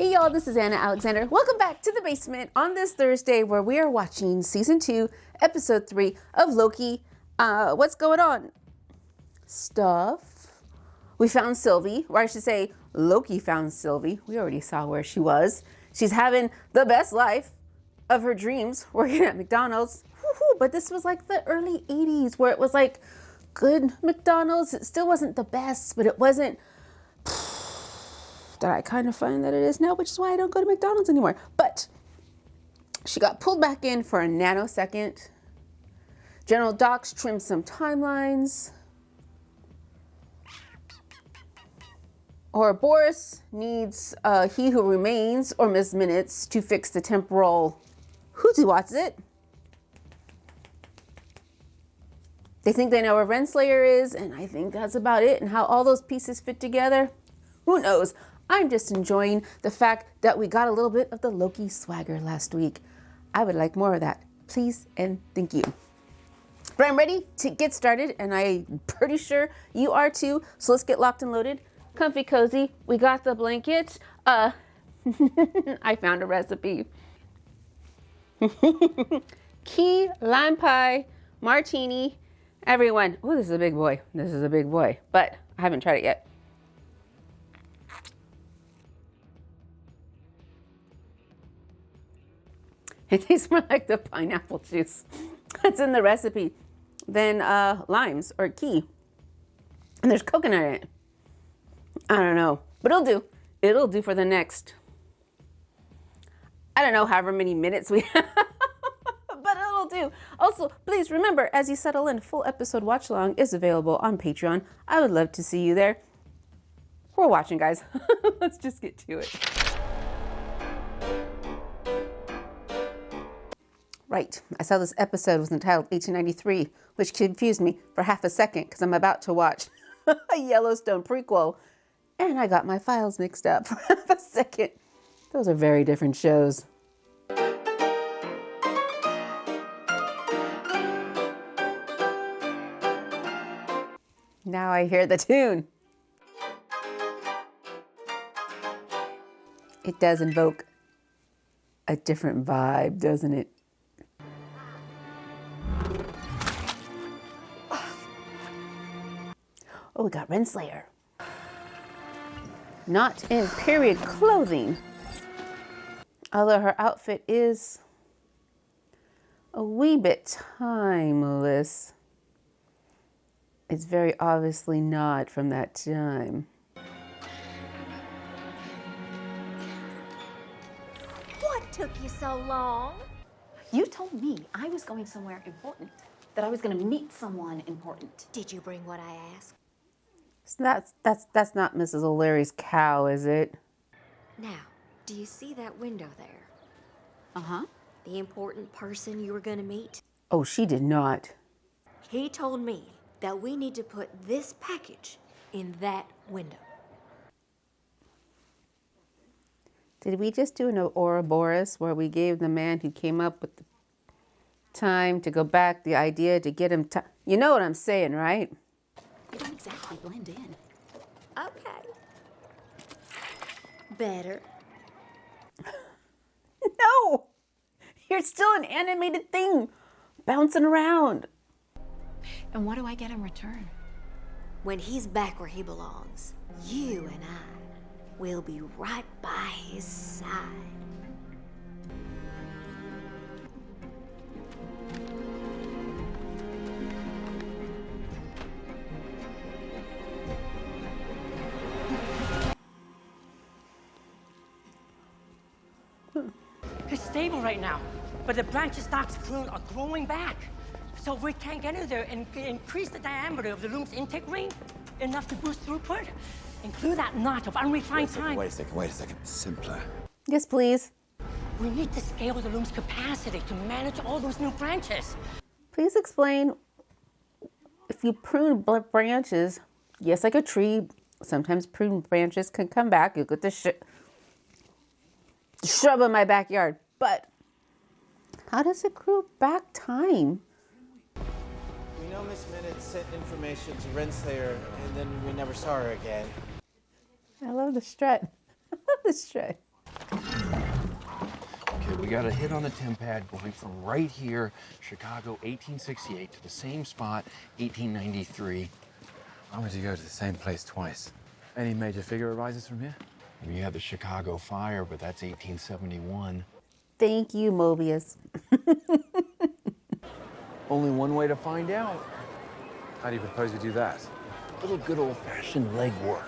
Hey y'all, this is Anna Alexander. Welcome back to the basement on this Thursday where we are watching season 2, episode 3 of Loki. What's going on? Stuff. We found Sylvie, or I should say Loki found Sylvie. We already saw where she was. She's having the best life of her dreams working at McDonald's. Woo-hoo, but this was like the early 80s where it was like good McDonald's. It still wasn't the best, but it wasn't that I kind of find that it is now, which is why I don't go to McDonald's anymore. But she got pulled back in for a nanosecond. General Docs trimmed some timelines. Or Boris needs He Who Remains or Ms. Minutes to fix the temporal who's what's it. They think they know where Renslayer is, and I think that's about it. And how all those pieces fit together, who knows? I'm just enjoying the fact that we got a little bit of the Loki swagger last week. I would like more of that, please and thank you. But I'm ready to get started, and I'm pretty sure you are too. So let's get locked and loaded. Comfy cozy. We got the blankets. I found a recipe. Key lime pie martini. Everyone. Oh, this is a big boy. This is a big boy, but I haven't tried it yet. It tastes more like the pineapple juice that's in the recipe than limes or key. And there's coconut in it. I don't know, but it'll do. It'll do for the next, I don't know, however many minutes we have, but it'll do. Also, please remember, as you settle in, full episode watch along is available on Patreon. I would love to see you there. We're watching, guys. Let's just get to it. Right, I saw this episode was entitled 1893, which confused me for half a second because I'm about to watch a Yellowstone prequel, and I got my files mixed up for half a second. Those are very different shows. Now I hear the tune. It does invoke a different vibe, doesn't it? Oh, we got Renslayer. Not in period clothing. Although her outfit is a wee bit timeless. It's very obviously not from that time. What took you so long? You told me I was going somewhere important, that I was going to meet someone important. Did you bring what I asked? So that's not Mrs. O'Leary's cow, is it? Now, do you see that window there? Uh-huh. The important person you were going to meet? Oh, she did not. He told me that we need to put this package in that window. Did we just do an Ouroboros where we gave the man who came up with the time to go back the idea to get him you know what I'm saying, right? I don't exactly blend in. Okay. Better. No! You're still an animated thing, bouncing around. And what do I get in return? When he's back where he belongs, you and I will be right by his side. It's stable right now, but the branches stocks prune are growing back. So we can't get in there and increase the diameter of the loom's intake ring enough to boost throughput. Include that knot of unrefined time. Wait a second. Simpler. Yes, please. We need to scale the loom's capacity to manage all those new branches. Please explain, if you prune branches, yes, like a tree, sometimes pruned branches can come back. You get the shrub in my backyard. But how does it grow back time? We know Miss Minutes sent information to Renslayer, and then we never saw her again. I love the strut. I love the strut. We got a hit on the temp pad going from right here, Chicago 1868, to the same spot, 1893. Why would you go to the same place twice? Any major figure arises from here? We had the Chicago fire, but that's 1871. Thank you, Mobius. Only one way to find out. How do you propose we do that? A little good old-fashioned legwork.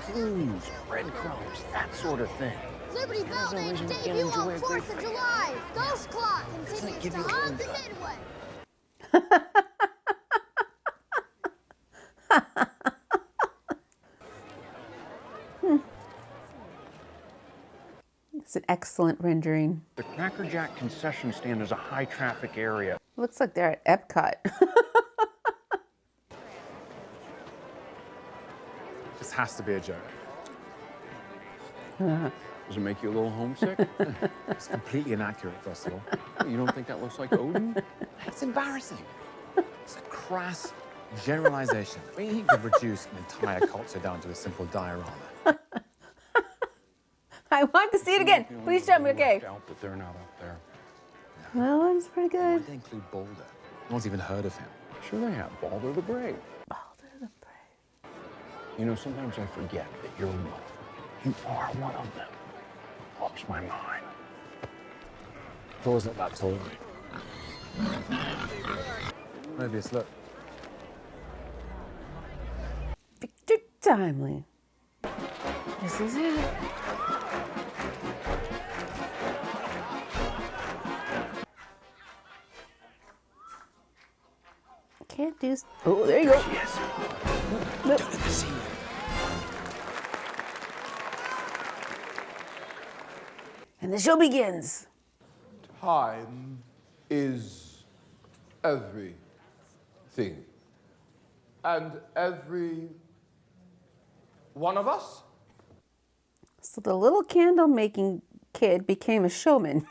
Clues, breadcrumbs, that sort of thing. Liberty Bell no makes reason we can't debut enjoy on a 4th of July. Ghost Clock continues give to you a haunt the haircut. Midway. It's an excellent rendering. The Cracker Jack concession stand is a high-traffic area. Looks like they're at Epcot. This has to be a joke. Does it make you a little homesick? It's completely inaccurate, first of all. You don't think that looks like Odin? It's embarrassing. It's a crass generalization. I mean, he could reduce an entire culture down to a simple diorama. I want to see it again. Please show me, okay. Out that they're not up there. Well, that was pretty Why good. did they include Boulder? No one's even heard of him. Sure they have. Balder the Brave. Balder the Brave. You know, sometimes I forget that you're one. You are one of them. Blows my mind. Thor's not that tall. Mobius, look. Victor Timely. This is it. Can't do. Oh, there you go. Yes. Nope. Don't let me see you. And the show begins. Time is everything. And every one of us? So the little candle making kid became a showman.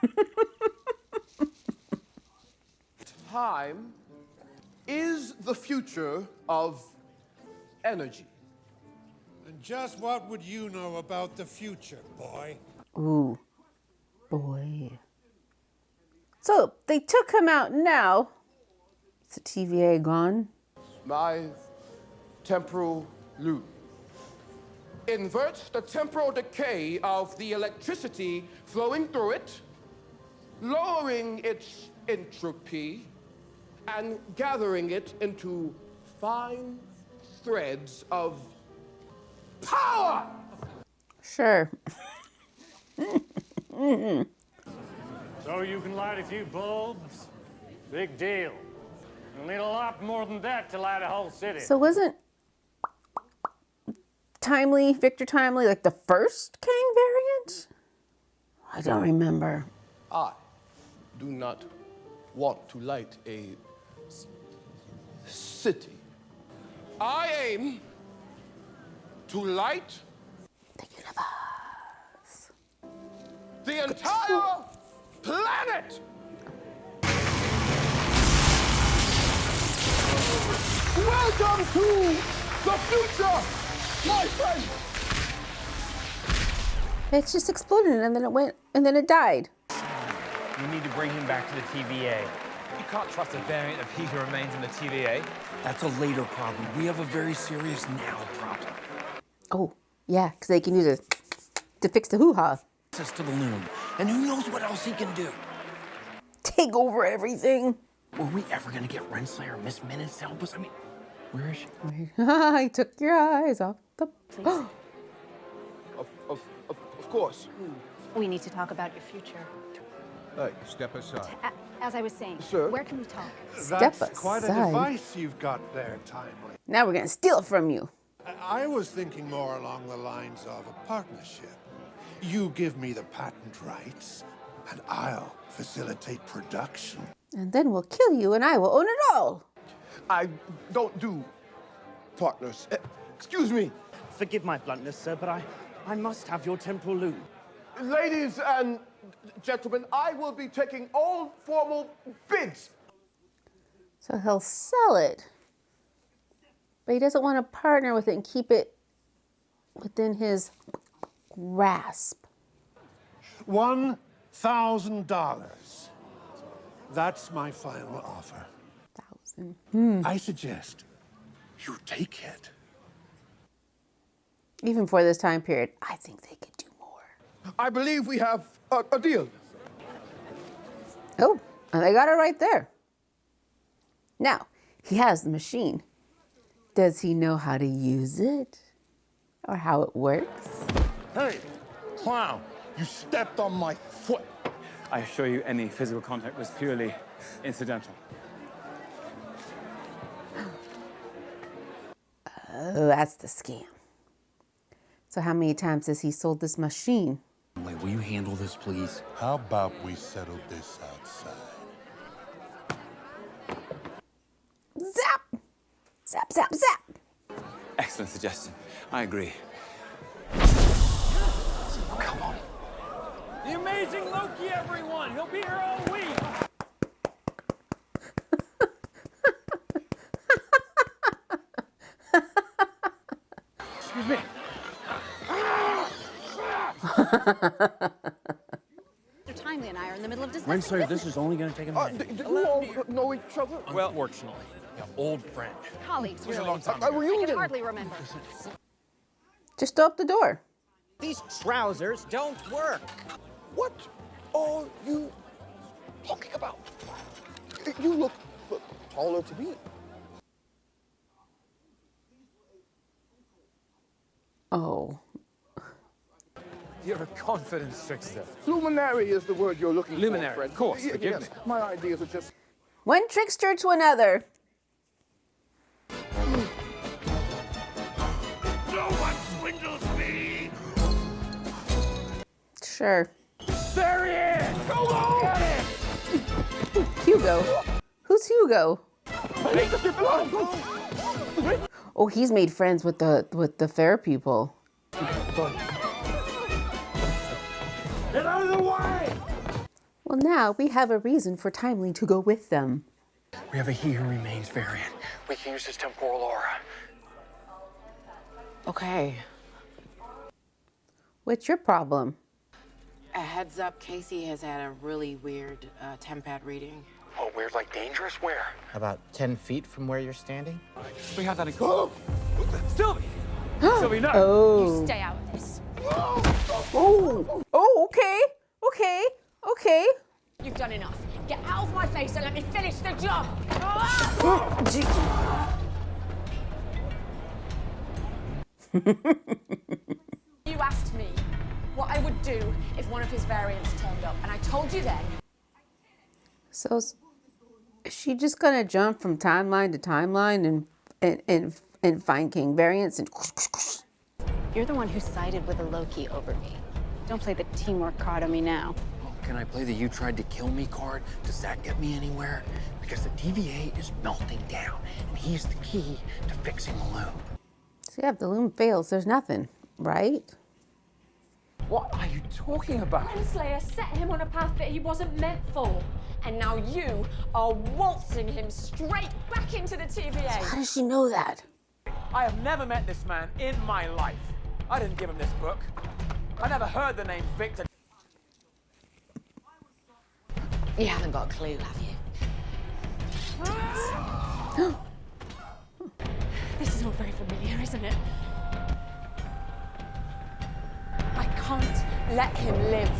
Time is the future of energy. And just what would you know about the future, boy? Ooh, boy. So they took him out now. Is the TVA gone? My temporal loop. Invert the temporal decay of the electricity flowing through it, lowering its entropy, and gathering it into fine threads of power! Sure. So you can light a few bulbs? Big deal. You'll need a lot more than that to light a whole city. So wasn't Victor Timely, like the first Kang variant? I don't remember. I do not want to light a city. I aim to light The universe. the entire planet! Welcome to the future, my friend! It just exploded and then it went and then it died. You need to bring him back to the TVA. You can't trust a variant of he who remains in the TVA. That's a later problem. We have a very serious now problem. Oh, yeah, because they can use it to fix the hoo-ha. Access to the loom. And who knows what else he can do? Take over everything. Were we ever going to get Renslayer or Miss Minutes to help us? I mean, where is she? I took your eyes off the... Of course. We need to talk about your future. Hey, step aside. As I was saying, Sir? where can we talk? Step That's quite a aside. device you've got there, Timely. Now we're going to steal it from you. I was thinking more along the lines of a partnership. You give me the patent rights, and I'll facilitate production. And then we'll kill you and I will own it all. I don't do partners. Excuse me. Forgive my bluntness, sir, but I must have your temporal loop. Ladies and gentlemen, I will be taking all formal bids. So he'll sell it. But he doesn't want to partner with it and keep it within his grasp. 1 $1,000. That's my final offer. 1,000. I suggest you take it. Even for this time period, I think they could do more. I believe we have a deal. Oh, and they got it right there. Now, he has the machine. Does he know how to use it? Or how it works? Hey, clown, you stepped on my foot. I assure you, any physical contact was purely incidental. Oh, that's the scam. So how many times has he sold this machine? Wait, will you handle this, please? How about we settle this outside? Zap! Zap, zap, zap! Excellent suggestion. I agree. Come on. The amazing Loki, everyone! He'll be here all week! Excuse me. Mr. Timely and I are in the middle of discussing Wednesday, this is only going to take a minute. Do you all know each other? Well, fortunately, an old friend. colleagues, It was a really. long time A ago. I can reunion. hardly remember. Just throw up the door. These trousers don't work. What are you talking about? You look taller to me. Oh. You're a confidence trickster. Luminary is the word you're looking Luminary, for, friend. of course, forgive yes. me. My ideas are just... One trickster to another. No one swindles me! Sure. There he is! Go on! Hugo. Who's Hugo? Oh, he's made friends with the fair people. Get out of the way! Well, now we have a reason for Timely to go with them. We have a He Who Remains variant. We can use his temporal aura. Okay. What's your problem? A heads up, Casey has had a really weird tempad reading. Oh, weird, like dangerous? Where? About 10 feet from where you're standing? We have that in common. Sylvie! Sylvie, no! Oh. You stay out of this. Oh. Oh, okay. Okay. Okay. You've done enough. Get out of my face and let me finish the job. You asked me what I would do if one of his variants turned up, and I told you then. So is she just gonna jump from timeline to timeline and find King variants and You're the one who sided with a Loki over me. Don't play the teamwork card on me now. Can I play the you tried to kill me card? Does that get me anywhere? Because the TVA is melting down, and he's the key to fixing the loom. So yeah, if the loom fails, there's nothing, right? What are you talking about? Renslayer set him on a path that he wasn't meant for. And now you are waltzing him straight back into the TVA. How does she know that? I have never met this man in my life. I didn't give him this book. I never heard the name Victor. You haven't got a clue, have you? This is all very familiar, isn't it? I can't let him live.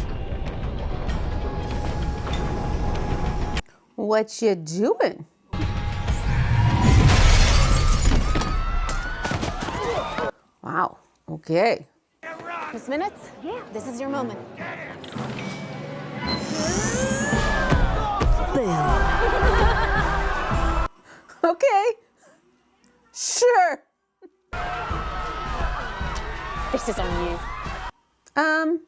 What you doing? Wow. Okay. Miss Minutes? Yeah. This is your moment. Okay. Sure. This is on you. I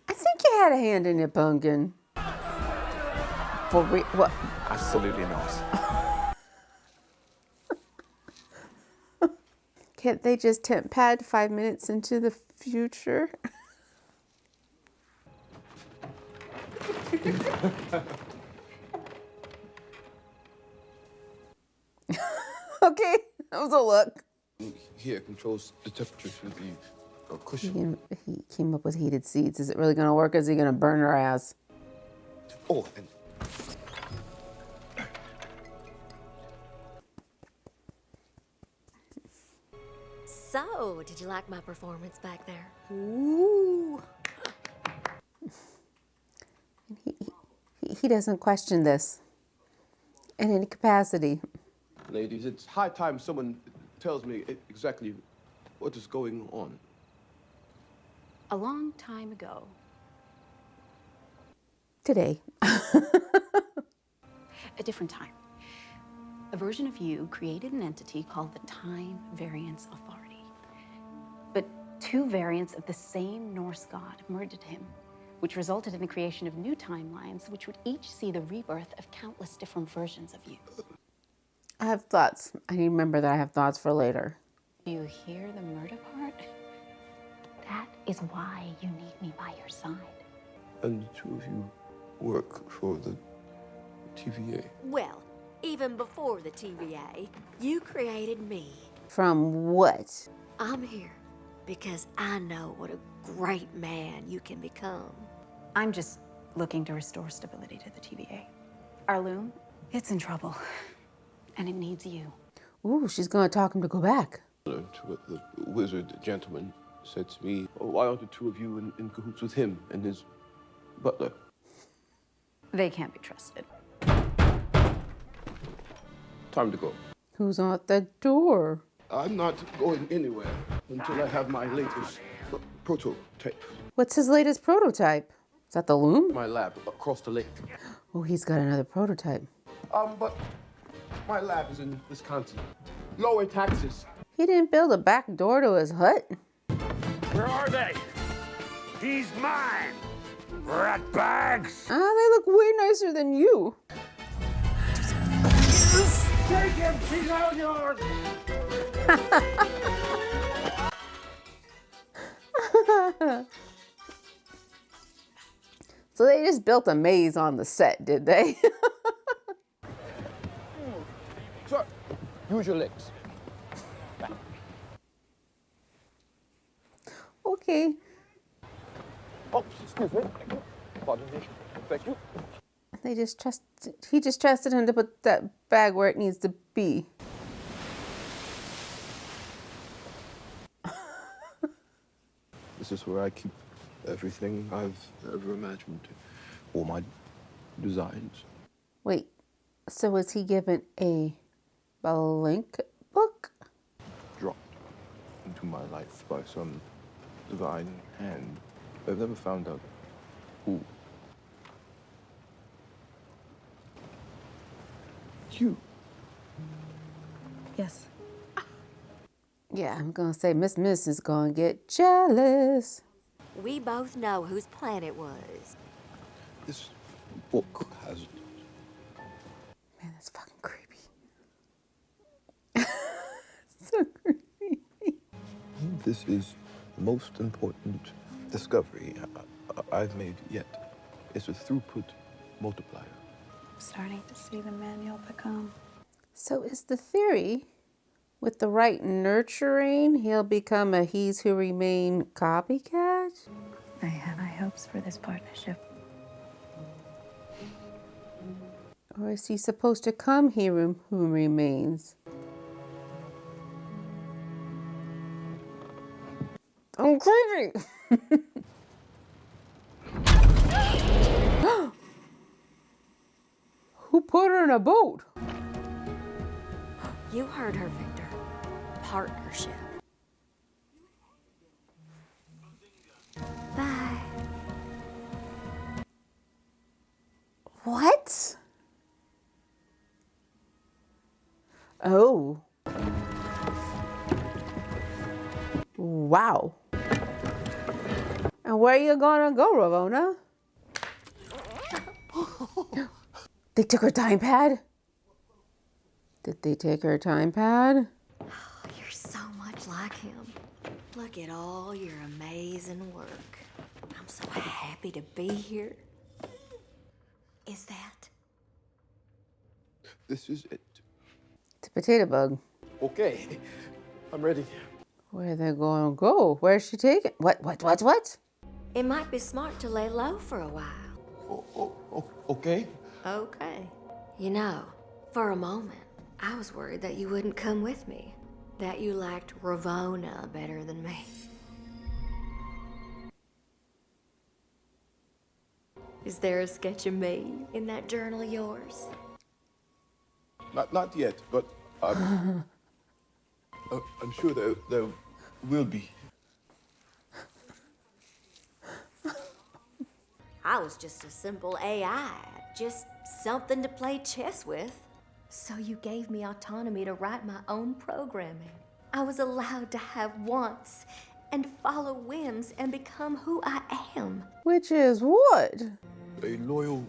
think you had a hand in it, Pumpkin. What? Absolutely not. Can't they just temp pad 5 minutes into the future? Okay, that was a look. Here controls the temperature through the a cushion. He came up with heated seats. Is it really going to work? Is he going to burn her ass? Oh, and So, did you like my performance back there? Ooh. He doesn't question this in any capacity. ladies, it's high time someone tells me exactly what is going on. A long time ago, Today. a different time, a version of you created an entity called the Time Variance Authority. But two variants of the same Norse god murdered him, which resulted in the creation of new timelines, which would each see the rebirth of countless different versions of you. I have thoughts. I need to remember that I have thoughts for later. Do you hear the murder part? That is why you need me by your side. And the two of you work for the TVA. Well, even before the TVA, you created me. From what? I'm here because I know what a great man you can become. I'm just looking to restore stability to the TVA. Our loom, it's in trouble, and it needs you. Ooh, she's going to talk him to go back. To what the wizard gentleman said to me, oh, why aren't the two of you in cahoots with him and his butler? They can't be trusted. Time to go. Who's at the door? I'm not going anywhere until I have my latest prototype. What's his latest prototype? Is that the loom? My lab across the lake. Oh, he's got another prototype. But my lab is in Wisconsin. Lower taxes. He didn't build a back door to his hut. Where are they? He's mine! Rat bags! Ah, they look way nicer than you. Take him! She's all yours! So they just built a maze on the set, did they? Sir, use your legs. Okay. Oh, excuse me. Pardon me. Thank you. He just trusted him to put that bag where it needs to be. This is where I keep everything I've ever imagined. All my designs. Wait, so was he given a blank book? Dropped into my life by some divine hand. I've never found out who. You. Yes. Yeah, I'm gonna say Miss is gonna get jealous. We both know whose plan it was. This book has. Man, that's fucking creepy. So creepy. This is the most important discovery I've made yet. It's a throughput multiplier. I'm starting to see the man you'll become. So is the theory, with the right nurturing, he'll become a He's Who Remain copycat? I have high hopes for this partnership. Or is he supposed to come He Who Remains? I'm creepy! Who put her in a boat? You heard her, Victor. Partnership. Bye. What? Oh. Wow. And where you gonna go, Ravonna? They took her time pad? Did they take her time pad? You're so much like him. Look at all your amazing work. I'm so happy to be here. Is that? This is it. It's a potato bug. Okay, I'm ready. Where they gonna go? Where's she taking? What? It might be smart to lay low for a while. Okay. Okay. You know, for a moment, I was worried that you wouldn't come with me. That you liked Ravona better than me. Is there a sketch of me in that journal of yours? Not yet, but I'm sure there will be. I was just a simple AI, just something to play chess with. So you gave me autonomy to write my own programming. I was allowed to have wants and follow whims and become who I am. Which is what? A loyal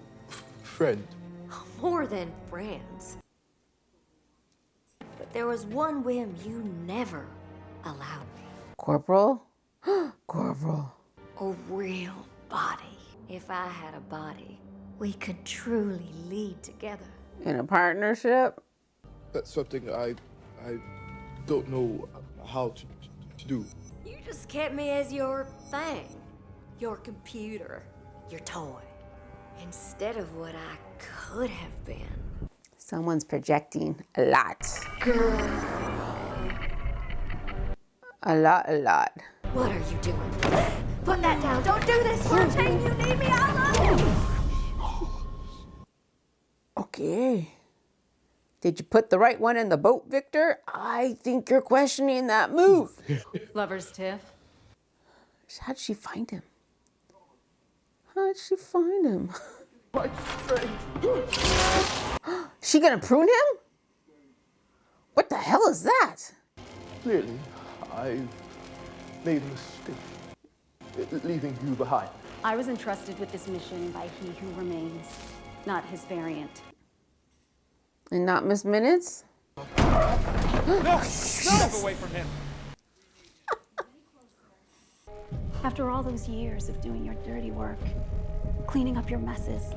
friend. More than friends. But there was one whim you never allowed me. Corporal? Corporal. A real body. If I had a body, we could truly lead together. In a partnership? That's something I don't know how to do. You just kept me as your thing, your computer, your toy, instead of what I could have been. Someone's projecting a lot. Girl. A lot. What are you doing? Put that down. Don't do this, Forte. You need me. I love you. Okay. Did you put the right one in the boat, Victor? I think you're questioning that move. Lover's tiff. How'd she find him? How'd she find him? My friend. She gonna prune him? What the hell is that? Clearly, I've made a mistake, leaving you behind. I was entrusted with this mission by He Who Remains, not his variant. And not Miss Minutes? No! Step away from him! After all those years of doing your dirty work, cleaning up your messes.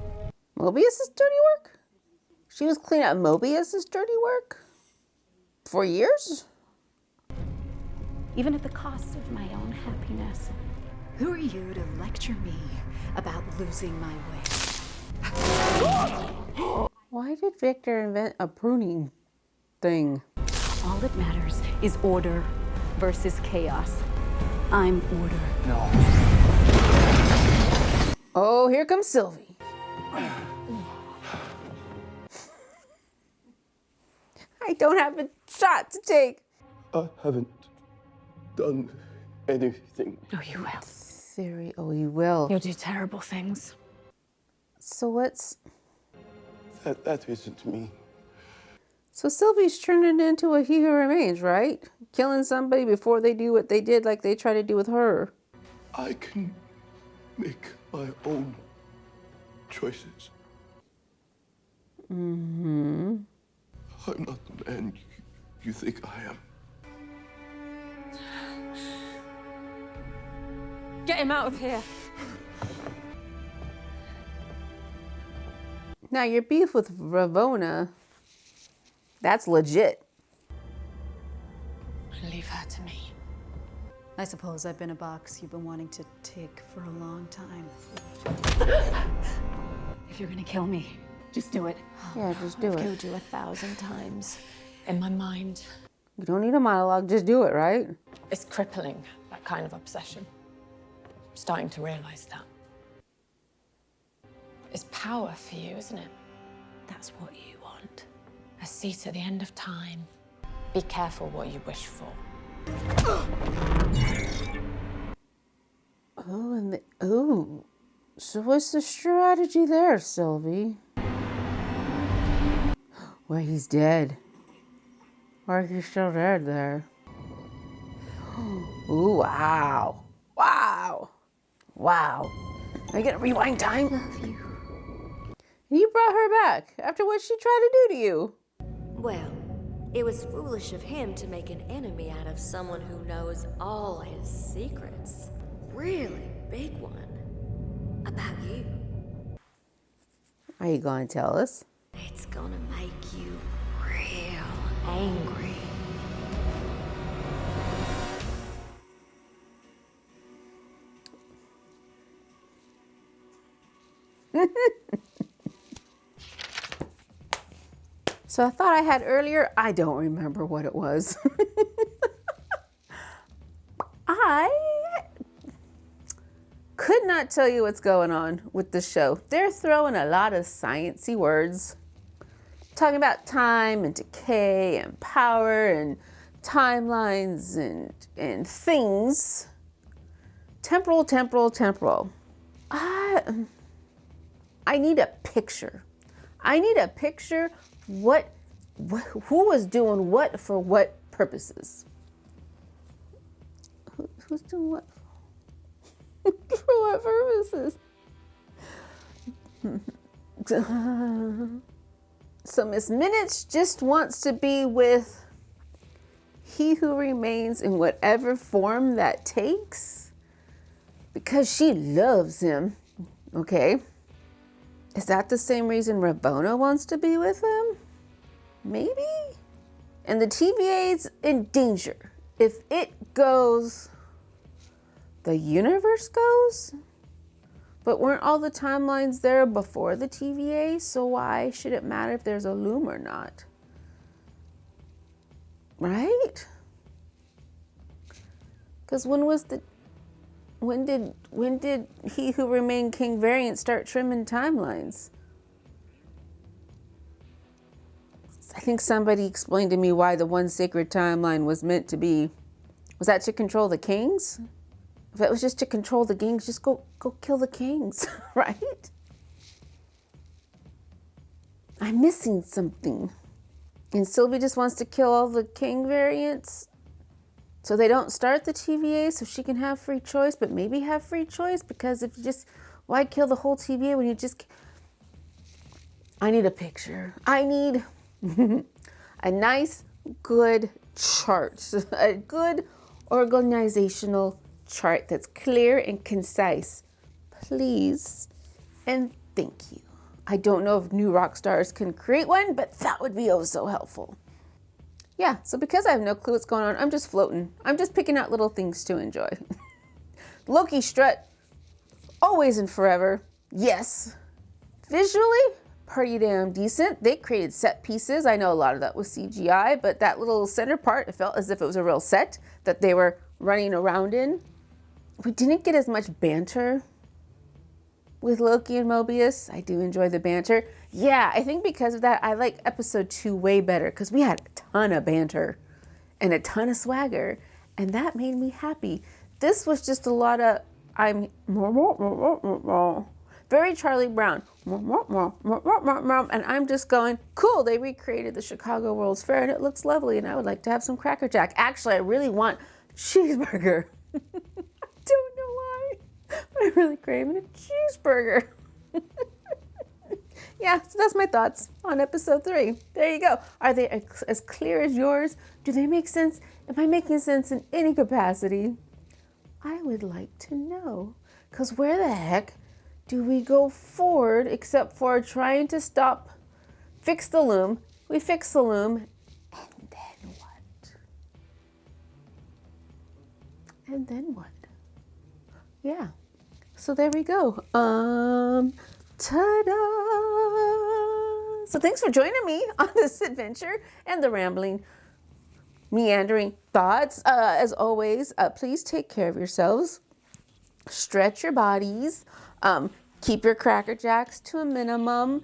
Mobius's dirty work? She was cleaning up Mobius's dirty work? For years? Even at the cost of my own happiness. Who are you to lecture me about losing my way? Why did Victor invent a pruning thing? All that matters is order versus chaos. I'm order. No. Oh, here comes Sylvie. I don't have a shot to take. I haven't done anything. No, you will. Theory, oh, you will. You'll do terrible things. So what's... That isn't me. So Sylvie's turning into a He Who Remains, right? Killing somebody before they do what they did, like they try to do with her. I can make my own choices. Mm-hmm. I'm not the man you think I am. Get him out of here. Now, your beef with Ravona, that's legit. Leave her to me. I suppose I've been a box you've been wanting to tick for a long time. If you're gonna kill me, just do it. Yeah, just do I've it. killed you 1,000 times. In my mind. You don't need a monologue, just do it, right? It's crippling, that kind of obsession. I'm starting to realize that. It's power for you, isn't it? That's what you want. A seat at the end of time. Be careful what you wish for. Oh, and oh. So what's the strategy there, Sylvie? Well, he's dead. Or he's still dead there. Ooh, wow. Wow. Wow. Are you gonna rewind time? Love you. And you brought her back after what she tried to do to you. Well, it was foolish of him to make an enemy out of someone who knows all his secrets. Really big one. About you. Are you gonna tell us? It's gonna make you real angry. So I thought I had earlier, I don't remember what it was. I could not tell you what's going on with the show. They're throwing a lot of sciencey words, talking about time and decay and power and timelines and things. Temporal. I need a picture. I need a picture who was doing what for what purposes. Who's doing what? For what purposes? So Miss Minutes just wants to be with he who remains in whatever form that takes because she loves him. Okay. Is that the same reason Rabona wants to be with him? Maybe? And the TVA's in danger. If it goes, the universe goes? But weren't all the timelines there before the TVA? So why should it matter if there's a loom or not? Right? Because when did He Who Remained King variant start trimming timelines? I think somebody explained to me why the one sacred timeline was meant to be. Was that to control the kings? If it was just to control the kings, just go kill the kings, right? I'm missing something. And Sylvie just wants to kill all the king variants so they don't start the TVA so she can have free choice, but maybe have free choice because if you just, why kill the whole TVA when you just, I need a picture. I need a nice, good chart, a good organizational chart that's clear and concise. Please and thank you. I don't know if New Rockstars can create one, but that would be oh so helpful. Yeah, so because I have no clue what's going on, I'm just floating. I'm just picking out little things to enjoy. Loki strut, always and forever. Yes. Visually, pretty damn decent. They created set pieces. I know a lot of that was CGI, but that little center part, it felt as if it was a real set that they were running around in. We didn't get as much banter with Loki and Mobius. I do enjoy the banter. Yeah, I think because of that, I like episode 2 way better because we had a ton of banter and a ton of swagger, and that made me happy. This was just a lot of, very Charlie Brown. And I'm just going, cool, they recreated the Chicago World's Fair and it looks lovely and I would like to have some Cracker Jack. Actually, I really want cheeseburger. I don't know why, but I'm really craving a cheeseburger. Yeah, so that's my thoughts on episode 3. There you go. Are they as clear as yours? Do they make sense? Am I making sense in any capacity? I would like to know. Because where the heck do we go forward except for trying to fix the loom? We fix the loom, and then what? And then what? Yeah. So there we go. Ta-da! So thanks for joining me on this adventure and the rambling, meandering thoughts. As always, please take care of yourselves. Stretch your bodies. Keep your Cracker Jacks to a minimum.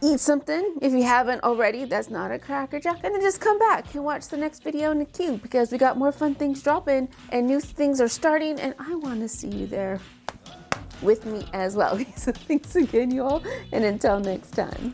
Eat something if you haven't already that's not a Cracker Jack, and then just come back and watch the next video in the queue because we got more fun things dropping and new things are starting, and I want to see you there with me as well. So thanks again, y'all, and until next time.